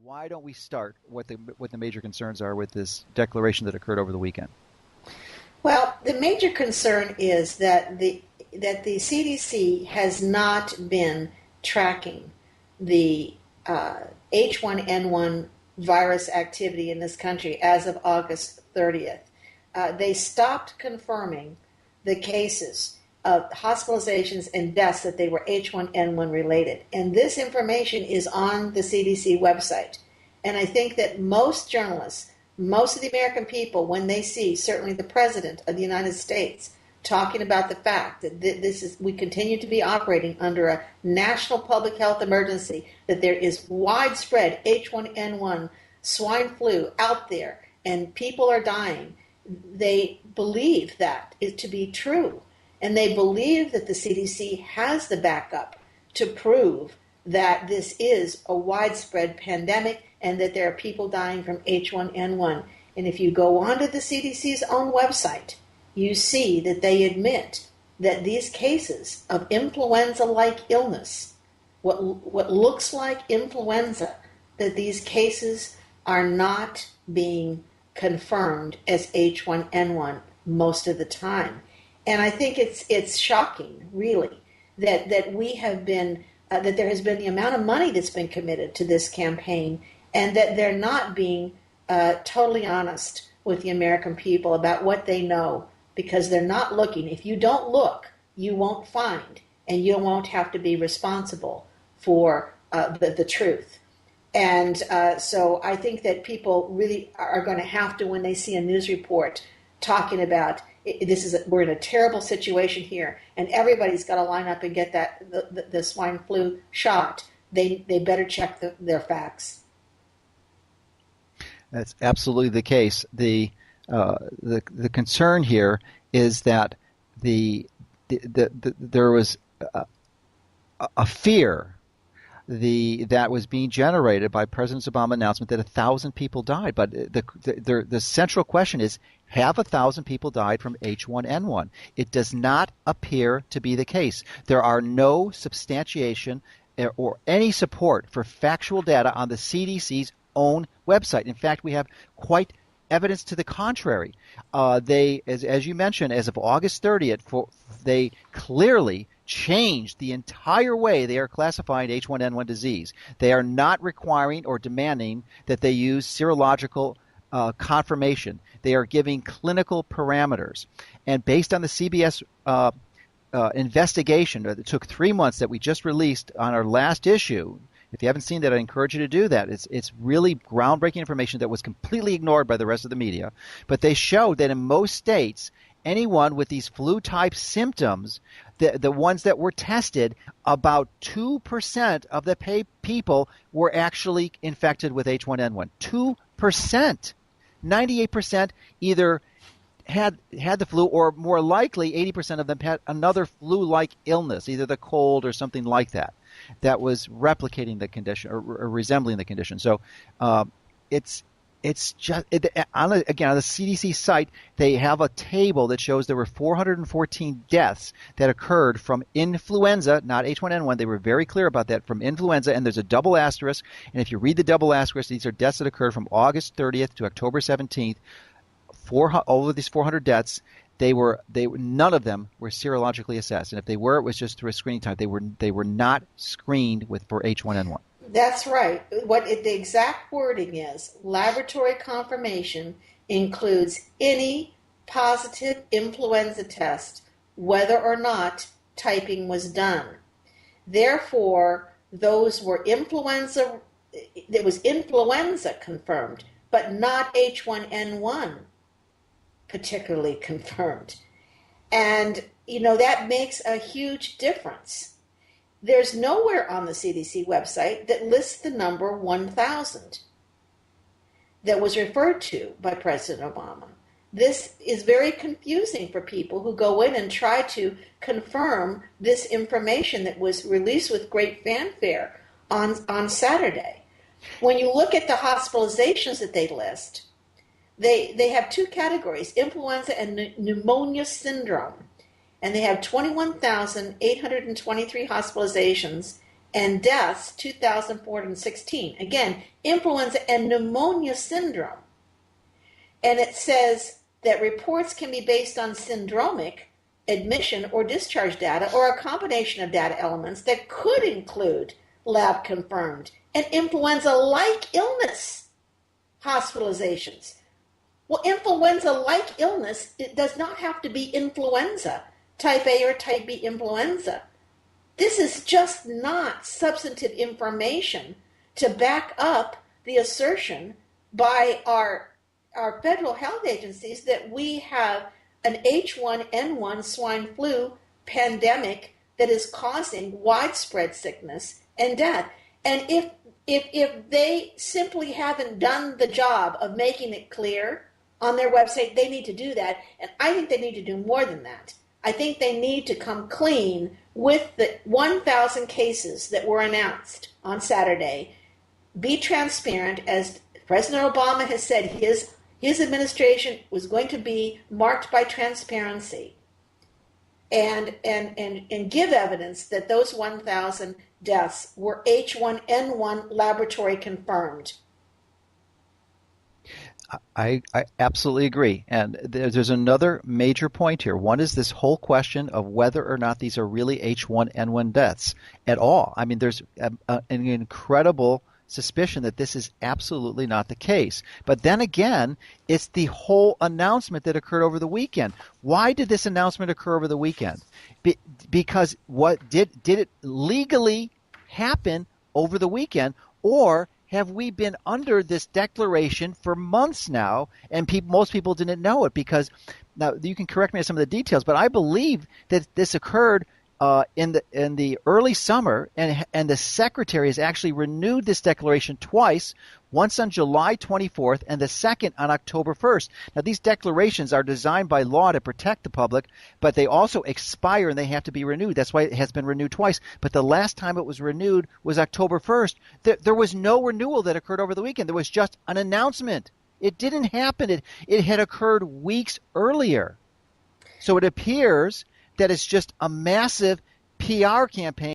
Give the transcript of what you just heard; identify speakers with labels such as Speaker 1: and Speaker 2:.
Speaker 1: why don't we start what the major concerns are with this declaration that occurred over the weekend?
Speaker 2: Well, the major concern is that the CDC has not been tracking the H1N1 virus activity in this country as of August 30th. They stopped confirming the cases of hospitalizations and deaths that they were H1N1 related. And this information is on the CDC website. And I think that most journalists, most of the American people, when they see certainly the President of the United States talking about the fact that we continue to be operating under a national public health emergency, that there is widespread H1N1 swine flu out there and people are dying, they believe that is to be true. And they believe that the CDC has the backup to prove that this is a widespread pandemic and that there are people dying from H1N1. And if you go onto the CDC's own website, you see that they admit that these cases of influenza-like illness, what looks like influenza, that these cases are not being confirmed as H1N1 most of the time. And I think it's shocking, really, that we have been that there has been the amount of money that's been committed to this campaign, and that they're not being totally honest with the American people about what they know, because they're not looking. If you don't look, you won't find, and you won't have to be responsible for the truth. And so I think that people really are going to have to, when they see a news report talking about we're in a terrible situation here, and everybody's got to line up and get the swine flu shot, they better check their facts.
Speaker 1: That's absolutely the case. The concern here is that there was a fear that was being generated by President Obama's announcement that 1,000 people died. But the central question is, have 1,000 people died from H1N1? It does not appear to be the case. There are no substantiation or any support for factual data on the CDC's own website. In fact, we have quite evidence to the contrary. As you mentioned, as of August 30th, they clearly changed the entire way they are classifying H1N1 disease. They are not requiring or demanding that they use serological confirmation. They are giving clinical parameters. And based on the CBS investigation that took 3 months that we just released on our last issue, if you haven't seen that, I encourage you to do that. It's really groundbreaking information that was completely ignored by the rest of the media. But they showed that in most states, anyone with these flu-type symptoms, the ones that were tested, about 2% of the people were actually infected with H1N1. 2%. 98% either had the flu, or more likely 80% of them had another flu-like illness, either the cold or something like that, that was replicating the condition or resembling the condition. So it's just again, on the CDC site, they have a table that shows there were 414 deaths that occurred from influenza, not H1N1. They were very clear about that, from influenza, and there's a double asterisk. And if you read the double asterisk, these are deaths that occurred from August 30th to October 17th. All of these 400 deaths, none of them were serologically assessed, and if they were, it was just through a screening time. They were not screened for H1N1.
Speaker 2: That's right. The exact wording is, laboratory confirmation includes any positive influenza test, whether or not typing was done. Therefore, those were influenza. There was influenza confirmed, but not H1N1 particularly confirmed. And, that makes a huge difference. There's nowhere on the CDC website that lists the number 1,000 that was referred to by President Obama. This is very confusing for people who go in and try to confirm this information that was released with great fanfare on Saturday. When you look at the hospitalizations that they list, they have two categories, influenza and pneumonia syndrome. And they have 21,823 hospitalizations and deaths 2,416. Again, influenza and pneumonia syndrome. And it says that reports can be based on syndromic admission or discharge data or a combination of data elements that could include lab confirmed and influenza-like illness hospitalizations. Well, influenza-like illness, it does not have to be influenza, type A or type B influenza. This is just not substantive information to back up the assertion by our federal health agencies that we have an H1N1 swine flu pandemic that is causing widespread sickness and death. And if they simply haven't done the job of making it clear on their website, they need to do that. And I think they need to do more than that. I think they need to come clean with the 1,000 cases that were announced on Saturday. Be transparent, as President Obama has said his administration was going to be marked by transparency, and give evidence that those 1,000 deaths were H1N1 laboratory confirmed.
Speaker 1: I absolutely agree. And there's another major point here. One is this whole question of whether or not these are really H1N1 deaths at all. I mean, there's an incredible suspicion that this is absolutely not the case. But then again, it's the whole announcement that occurred over the weekend. Why did this announcement occur over the weekend? Because what did it legally happen over the weekend, or have we been under this declaration for months now, and most people didn't know it? Because now you can correct me on some of the details, but I believe that this occurred in the early summer, and the Secretary has actually renewed this declaration twice, once on July 24th and the second on October 1st. Now, these declarations are designed by law to protect the public, but they also expire and they have to be renewed. That's why it has been renewed twice. But the last time it was renewed was October 1st. There was no renewal that occurred over the weekend. There was just an announcement. It didn't happen. It had occurred weeks earlier. So it appears that it's just a massive PR campaign